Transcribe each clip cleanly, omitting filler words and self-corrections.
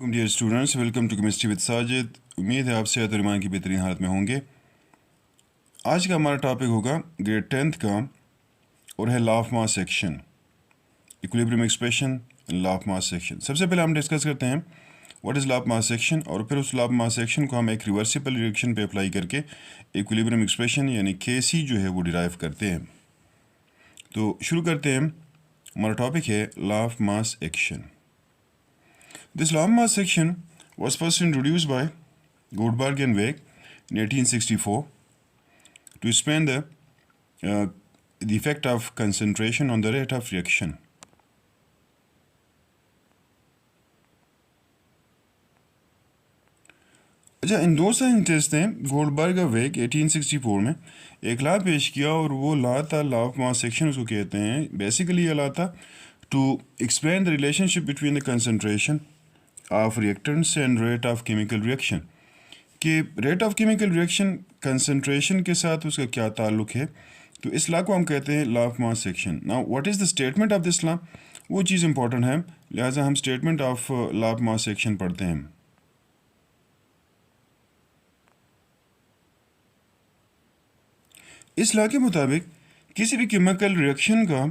Welcome dear students, welcome to chemistry with Sajid. उम्मीद है आप सेहत और ईमान की बेहतरीन हालत में होंगे। आज का हमारा टॉपिक होगा ग्रेड 10th का और है law of mass section, equilibrium expression, law of mass section. सबसे पहले हम डिस्कस करते हैं what is law of mass section, और फिर उस लॉ ऑफ मास सेक्शन को हम एक रिवर्सिबल रिएक्शन पे अप्लाई करके इक्विलिब्रियम एक्सप्रेशन यानी KC जो है वो डिराइव करते हैं। तो शुरू करते हैं। हमारा टॉपिक है law of mass action. This law of mass section was first introduced by Goldberg and Wake in 1864 to explain the effect of concentration on the rate of reaction. अच्छा, इन दो साइंटिस्ट ने गोल्डबर्ग और वेक 1864 में एक law पेश किया और वो लॉ था लॉ ऑफ मास सेक्शन उसको कहते हैं। बेसिकली ये लॉ था to explain the relationship between the concentration of reactants and rate of chemical reaction, कि rate of chemical reaction concentration के साथ उसका क्या ताल्लुक है। तो इस लॉ को हम कहते हैं law of mass section. Now what is the statement of this law, वो चीज़ इंपॉर्टेंट है, लिहाजा हम statement of law of mass section पढ़ते हैं। इस लॉ के मुताबिक किसी भी केमिकल रिएक्शन का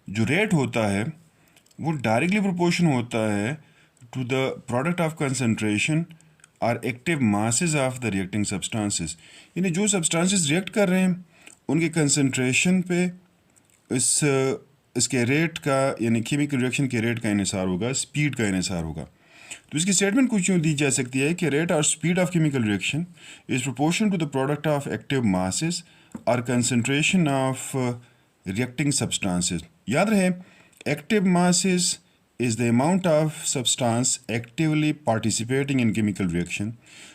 जो रेट होता है वो डायरेक्टली प्रोपोर्शन होता है to the product of concentration और active masses of the reacting substances, यानी जो सब्सटेंसेस रिएक्ट कर रहे हैं उनके कंसंट्रेशन पे इसके रेट का यानी केमिकल रिएक्शन के रेट का इन्हिसार होगा, स्पीड का इन्हिसार होगा। तो इसकी स्टेटमेंट कुछ यूँ दी जा सकती है कि रेट और speed of chemical reaction is proportion to the product of active masses और कंसंट्रेशन ऑफ रिएक्टिंग सब्सटेंसेस। याद रहे, active masses is the amount of substance actively participating in chemical reaction.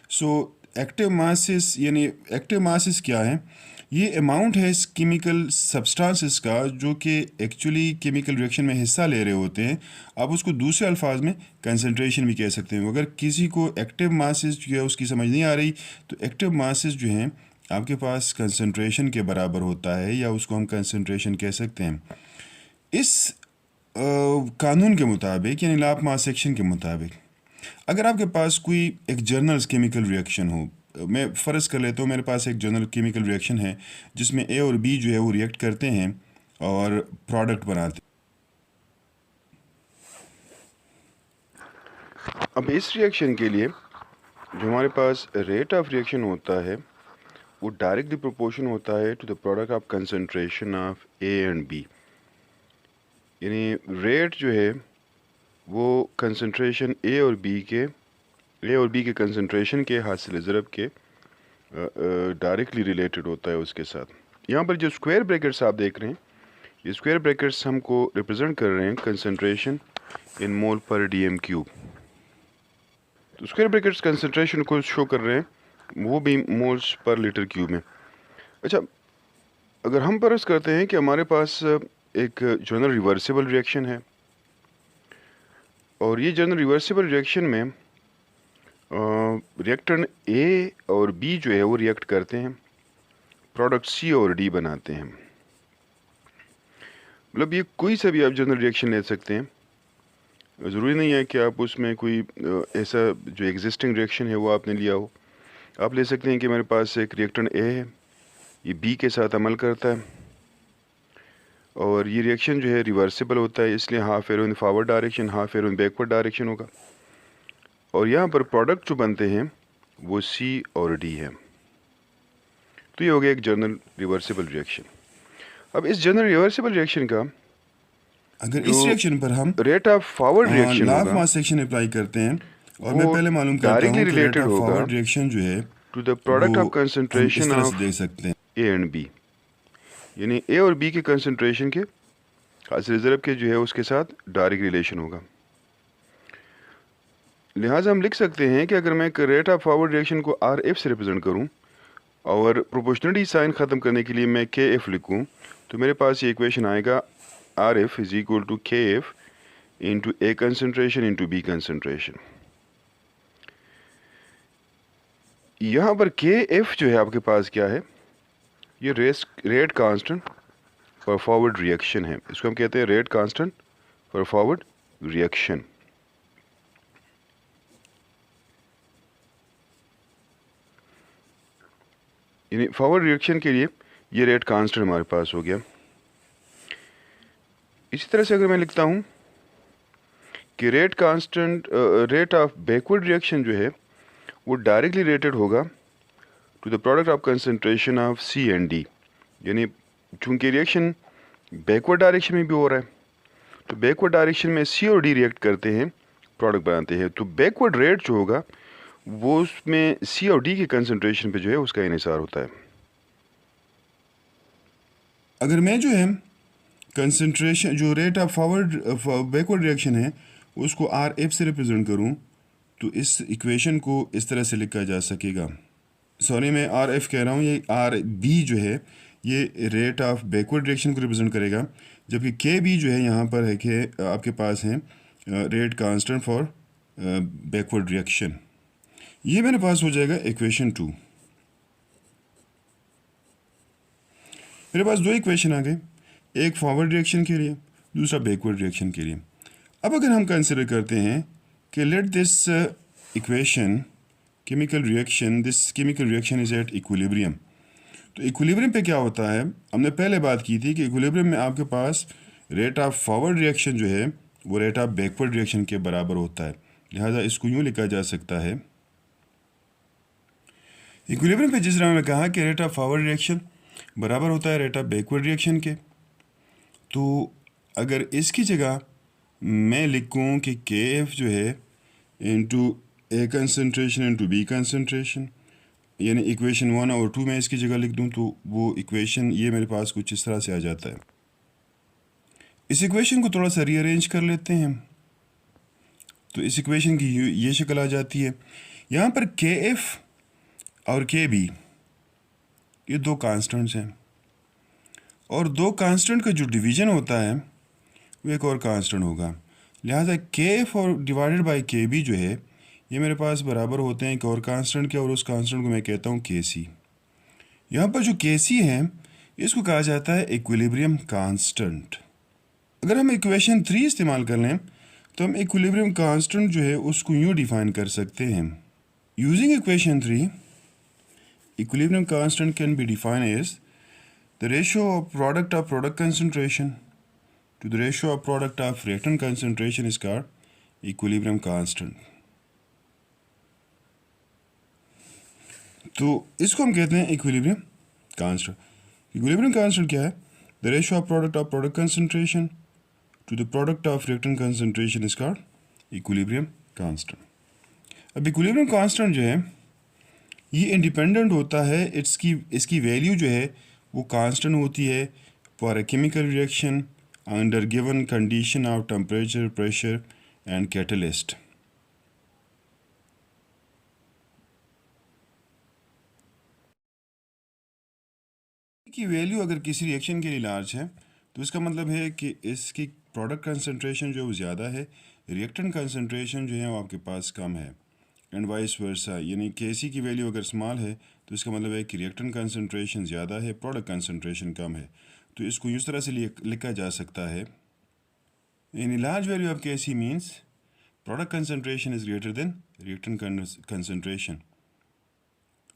So active masses यानी active masses क्या है, ये amount है इस chemical substances का जो कि एक्चुअली केमिकल रिएक्शन में हिस्सा ले रहे होते हैं। आप उसको दूसरे अल्फाज में कंसंट्रेशन भी कह सकते हैं। अगर किसी को एक्टिव मासेस जो है उसकी समझ नहीं आ रही, तो एक्टिव मासेस जो हैं आपके पास कंसंट्रेशन के बराबर होता है, या उसको हम कंसंट्रेशन कह सकते हैं। इस कानून के मुताबिक यानी लॉ ऑफ मास सेक्शन के मुताबिक अगर आपके पास कोई एक जनरल केमिकल रिएक्शन हो, मैं फ़र्ज़ कर लेता हूँ मेरे पास एक जनरल केमिकल रिएक्शन है जिसमें A और B जो है वो रिएक्ट करते हैं और प्रोडक्ट बनाते हैं। अब इस रिएक्शन के लिए जो हमारे पास रेट ऑफ रिएक्शन होता है वो डायरेक्टली प्रोपोर्शन होता है to the product of concentration of A and B, यानी रेट जो है वो कंसंट्रेशन ए और बी के कंसंट्रेशन के हासिल ज़रब के डायरेक्टली रिलेटेड होता है उसके साथ। यहाँ पर जो स्क्वायर ब्रैकेट्स आप देख रहे हैं, ये स्क्वायर ब्रैकेट्स हमको रिप्रेजेंट कर रहे हैं कंसंट्रेशन इन मोल पर डीएम क्यूब। तो स्क्वायर ब्रैकेट्स कंसंट्रेशन को शो कर रहे हैं, वो भी मोल्स पर लीटर क्यूब में। अच्छा, अगर हम फर्ज करते हैं कि हमारे पास एक जनरल रिवर्सिबल रिएक्शन है और ये जनरल रिवर्सिबल रिएक्शन में रिएक्टेंट ए और बी जो है वो रिएक्ट करते हैं, प्रोडक्ट सी और डी बनाते हैं। मतलब ये कोई सा भी आप जनरल रिएक्शन ले सकते हैं, ज़रूरी नहीं है कि आप उसमें कोई ऐसा जो एग्जिस्टिंग रिएक्शन है वो आपने लिया हो। आप ले सकते हैं कि मेरे पास एक रिएक्टेंट ए है, ये बी के साथ अमल करता है और ये रिएक्शन जो है रिवर्सिबल होता है, इसलिए half arrow in forward direction, half arrow in backward direction होगा। और यहाँ पर प्रोडक्ट जो बनते हैं वो सी और डी है। तो ये हो गया एक जनरल रिवर्सिबल रिएक्शन। अब इस जनरल रिवर्सिबल रिएक्शन का अगर इस रिएक्शन पर हम rate of forward reaction law of mass section apply करते हैं, और मैं पहले मालूम करता हूँ कि रेट ऑफ फॉरवर्ड रिएक्शन जो है to the product of concentration of देख सकते हैं ए एंड बी, यानी ए और बी के कंसंट्रेशन के हासिल ज़रब के जो है उसके साथ डायरेक्ट रिलेशन होगा। लिहाजा हम लिख सकते हैं कि अगर मैं रेट ऑफ फॉरवर्ड रिएक्शन को आर एफ से रिप्रेजेंट करूं और प्रोपोर्शनलिटी साइन ख़त्म करने के लिए मैं के एफ लिखूं, तो मेरे पास ये इक्वेशन आएगा R F is equal to K F into A concentration into B concentration. यहाँ पर के एफ जो है आपके पास क्या है, ये rate constant for forward reaction है, इसको हम कहते हैं rate constant for forward reaction. यानी फॉरवर्ड रिएक्शन के लिए ये रेट कांस्टेंट हमारे पास हो गया। इसी तरह से अगर मैं लिखता हूँ कि rate constant rate of backward reaction जो है वो डायरेक्टली रिलेटेड होगा to the product of concentration of C and D. यानी चूंकि रिएक्शन बैकवर्ड डायरेक्शन में भी हो रहा है तो बैकवर्ड डायरेक्शन में सी और डी रिएक्ट करते हैं, प्रोडक्ट बनाते हैं, तो बैकवर्ड रेट जो होगा वो उसमें सी और डी की कंसंट्रेशन पे जो है उसका इन्हिसार होता है। अगर मैं जो है कंसंट्रेशन जो rate of forward backward reaction है उसको आर एफ से रिप्रेजेंट करूं तो इस इक्वेशन को इस तरह से लिखा जा सकेगा। सॉरी, मैं आर एफ कह रहा हूँ, ये आर बी जो है ये रेट ऑफ बैकवर्ड रिएक्शन को रिप्रेजेंट करेगा, जबकि के बी जो है यहाँ पर है कि आपके पास है rate constant for backward reaction. ये मेरे पास हो जाएगा इक्वेशन 2। मेरे पास दो इक्वेशन आ गए, एक फॉरवर्ड रिएक्शन के लिए, दूसरा बैकवर्ड रिएक्शन के लिए। अब अगर हम कंसिडर करते हैं कि let this equation chemical reaction is at equilibrium, तो इक्विलिब्रियम पे क्या होता है, हमने पहले बात की थी कि इक्विलिब्रियम में आपके पास रेट ऑफ फॉरवर्ड रिएक्शन जो है वो रेट ऑफ बैकवर्ड रिएक्शन के बराबर होता है, लिहाजा इसको यूँ लिखा जा सकता है। इक्विलिब्रियम पे जिस तरह मैंने कहा कि रेट ऑफ फॉरवर्ड रिएक्शन बराबर होता है रेट ऑफ बैकवर्ड रिएक्शन के, तो अगर इसकी जगह मैं लिखूँ कि के एफ जो है into A concentration into B concentration, यानी इक्वेशन 1 और 2 में इसकी जगह लिख दूँ तो वो इक्वेशन ये मेरे पास कुछ इस तरह से आ जाता है। इस इक्वेशन को थोड़ा सा रीअरेंज कर लेते हैं तो इस इक्वेशन की ये शक्ल आ जाती है। यहाँ पर के एफ और के बी ये दो कांस्टेंट्स हैं और दो कांस्टेंट का जो डिवीज़न होता है वो एक और कांस्टेंट होगा, लिहाजा के एफ और डिवाइडेड बाई के बी जो है ये मेरे पास बराबर होते हैं एक और कांस्टेंट के, और उस कांस्टेंट को मैं कहता हूँ के सी। यहाँ पर जो के सी है इसको कहा जाता है इक्विलिब्रियम कांस्टेंट। अगर हम इक्वेशन 3 इस्तेमाल कर लें तो हम इक्विलिब्रियम कांस्टेंट जो है उसको यूँ डिफाइन कर सकते हैं। Using equation 3, equilibrium constant can be define as the ratio of product concentration to the ratio of product of reactant concentration is called equilibrium constant। तो इसको हम कहते हैं इक्विलिब्रियम कांस्टेंट। इक्विलिब्रियम कांस्टेंट क्या है? The ratio of product concentration to the product of reactant concentration is called equilibrium constant. अब equilibrium constant जो है ये इंडिपेंडेंट होता है, इसकी वैल्यू जो है वो कांस्टेंट होती है for a chemical reaction under given condition of temperature, pressure and catalyst। की वैल्यू अगर किसी रिएक्शन के लिए लार्ज है तो इसका मतलब है कि इसकी प्रोडक्ट कंसंट्रेशन जो है वो ज़्यादा है, रिएक्टेंट कंसंट्रेशन जो है वो आपके पास कम है, एंड वाइस वर्सा। यानी के सी की वैल्यू अगर स्मॉल है तो इसका मतलब है कि रिएक्टेंट कंसंट्रेशन ज़्यादा है, प्रोडक्ट कंसंट्रेशन कम है। तो इसको इस तरह से लिखा जा सकता है, in a large value of Kc means product concentration is greater than reactant concentration,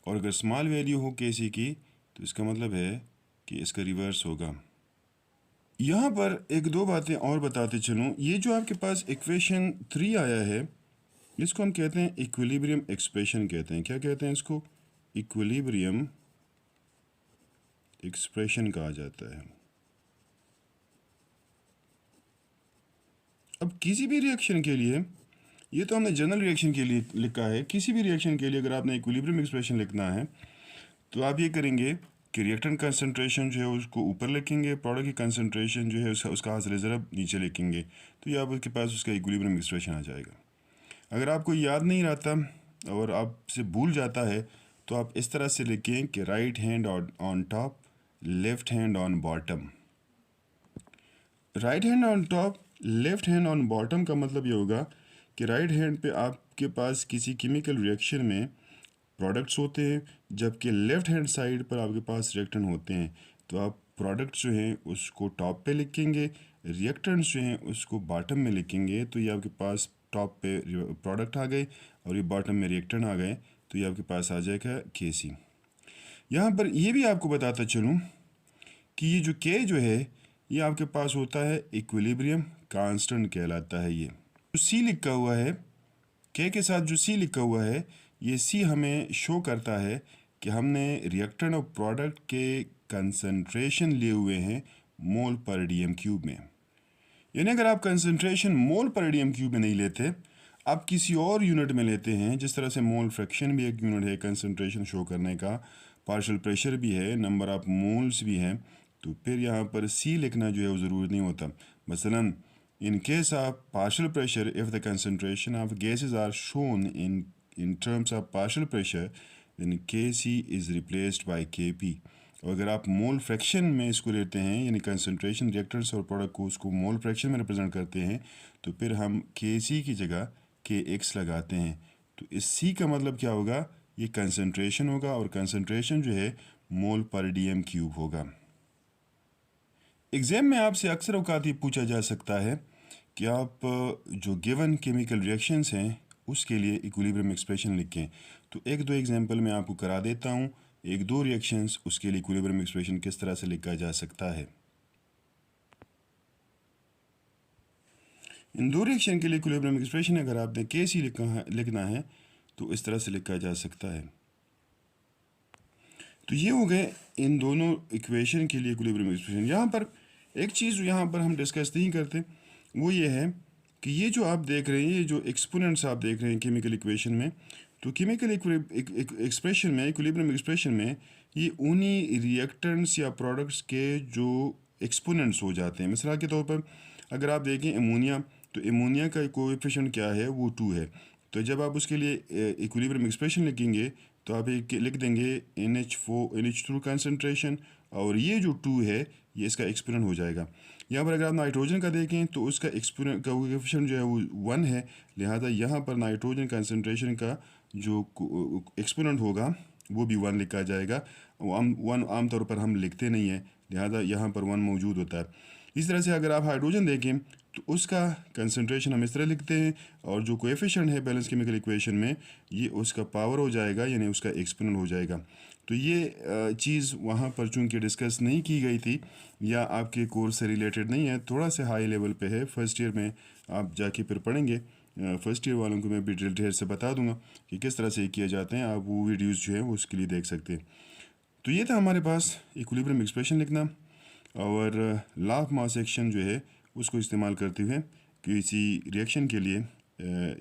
और अगर स्मॉल वैल्यू हो Kc की तो इसका मतलब है कि इसका रिवर्स होगा। यहाँ पर एक दो बातें और बताते चलूँ, ये जो आपके पास इक्वेशन 3 आया है इसको हम कहते हैं इक्विलिब्रियम एक्सप्रेशन कहते हैं। क्या कहते हैं इसको? इक्विलिब्रियम एक्सप्रेशन कहा जाता है। अब किसी भी रिएक्शन के लिए, ये तो हमने जनरल रिएक्शन के लिए लिखा है, किसी भी रिएक्शन के लिए अगर आपने इक्विलिब्रियम एक्सप्रेशन लिखना है तो आप ये करेंगे कि रिएक्टेंट कंसंट्रेशन जो है उसको ऊपर लिखेंगे, प्रोडक्ट की कंसंट्रेशन जो है उसका हासिल ज़रा नीचे लिखेंगे, तो ये आपके पास उसका इक्विलिब्रियम एक्सप्रेशन आ जाएगा। अगर आपको याद नहीं रहता और आपसे भूल जाता है तो आप इस तरह से लिखें कि right hand on top, left hand on bottom. Right hand on top, left hand on bottom का मतलब ये होगा कि राइट हैंड पे आपके पास किसी केमिकल रिएक्शन में प्रोडक्ट्स होते हैं, जबकि लेफ्ट हैंड साइड पर आपके पास रिएक्टेंट होते हैं। तो आप प्रोडक्ट्स जो हैं उसको टॉप पे लिखेंगे, रिएक्टेंट्स जो हैं उसको बॉटम में लिखेंगे, तो ये आपके पास टॉप पे प्रोडक्ट आ गए और ये बॉटम में रिएक्टेंट आ गए, तो ये आपके पास आ जाएगा के सी। यहाँ पर ये भी आपको बताता चलूँ कि ये जो के जो है ये आपके पास होता है इक्विलिब्रियम कांस्टेंट कहलाता है। ये जो सी लिखा हुआ है, के साथ जो सी लिखा हुआ है, ये सी हमें शो करता है कि हमने रिएक्टेंट और प्रोडक्ट के कंसंट्रेशन लिए हुए हैं मोल पर डीएम क्यूब में। यानी अगर आप कंसंट्रेशन मोल पर डीएम क्यूब में नहीं लेते, आप किसी और यूनिट में लेते हैं, जिस तरह से मोल फ्रैक्शन भी एक यूनिट है कंसंट्रेशन शो करने का, पार्शियल प्रेशर भी है, नंबर ऑफ मोल्स भी हैं, तो फिर यहाँ पर सी लिखना जो है वो ज़रूरी नहीं होता। मसलन in case of partial pressure, if the concentration of gases are shown in terms of partial pressure, then Kc is replaced by Kp। और अगर आप मोल फ्रैक्शन में इसको लेते हैं, यानी कंसंट्रेशन रिएक्टेंट्स और प्रोडक्ट को उसको मोल फ्रैक्शन में रिप्रेजेंट करते हैं, तो फिर हम Kc की जगह Kx लगाते हैं। तो इस C का मतलब क्या होगा, ये कंसंट्रेशन होगा, और कंसंट्रेशन जो है मोल पर डीएम क्यूब होगा। एग्ज़ाम में आपसे अक्सर औकात ये पूछा जा सकता है कि आप जो गिवन केमिकल रिएक्शंस हैं उसके लिए इक्विलिब्रियम एक्सप्रेशन लिखें। तो एक दो एग्जांपल मैं आपको करा देता हूँ, एक दो रिएक्शंस, उसके लिए इक्विलिब्रियम एक्सप्रेशन किस तरह से लिखा जा सकता है। इन दो रिएक्शन के लिए इक्विलिब्रियम एक्सप्रेशन अगर आपने Kc लिखना है तो इस तरह से लिखा जा सकता है। तो ये हो गए इन दोनों इक्वेशन के लिए इक्विलिब्रियम एक्सप्रेशन। यहाँ पर एक चीज़ यहाँ पर हम डिस्कस नहीं करते, वो ये है कि ये जो आप देख रहे हैं, ये जो एक्सपोनेंट्स आप देख रहे हैं केमिकल इक्वेशन में, तो केमिकल एक्सप्रेशन में, इक्विलिब्रियम एक्सप्रेशन में, ये उन्हीं रिएक्टेंट्स या प्रोडक्ट्स के जो एक्सपोनेंट्स हो जाते हैं। मिसाल के तौर पर अगर आप देखें अमोनिया, तो अमोनिया का कोएफिशिएंट क्या है, वो 2 है। तो जब आप उसके लिए इक्विलिब्रियम एक्सप्रेशन लिखेंगे तो आप एक लिख देंगे NH2 कंसनट्रेशन, और ये जो 2 है ये इसका एक्सपोनेंट हो जाएगा। यहाँ पर अगर आप नाइट्रोजन का देखें तो उसका एक्सपोनेंट का कोएफिशिएंट जो है वो 1 है, लिहाजा यहाँ पर नाइट्रोजन कंसनट्रेशन का जो एक्सपोनेंट होगा वो भी 1 लिखा जाएगा। वन आमतौर पर हम लिखते नहीं हैं, लिहाजा यहाँ पर 1 मौजूद होता है। इस तरह से अगर आप हाइड्रोजन देखें तो उसका कंसंट्रेशन हम इस तरह लिखते हैं, और जो कोएफिशिएंट है बैलेंस केमिकल इक्वेशन में ये उसका पावर हो जाएगा, यानी उसका एक्सपोनेंट हो जाएगा। तो ये चीज़ वहाँ पर चूँकि डिस्कस नहीं की गई थी या आपके कोर्स से रिलेटेड नहीं है, थोड़ा सा हाई लेवल पे है, फर्स्ट ईयर में आप जाके फिर पढ़ेंगे। फर्स्ट ईयर वालों को मैं भी डिटेल से बता दूंगा कि किस तरह से किए जाते हैं, आप वो वीडियोज़ जो है वो उसके लिए देख सकते हैं। तो ये था हमारे पास इक्विलिब्रियम एक्सप्रेशन लिखना, और लॉ ऑफ मास एक्शन जो है उसको इस्तेमाल करते हुए किसी रिएक्शन के लिए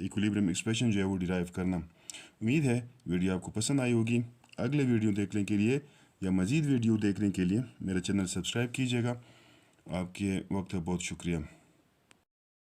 इक्विलिब्रियम एक्सप्रेशन जो है वो डिराइव करना। उम्मीद है वीडियो आपको पसंद आई होगी। अगले वीडियो देखने के लिए या मज़ीद वीडियो देखने के लिए मेरा चैनल सब्सक्राइब कीजिएगा। आपके वक्त का बहुत शुक्रिया।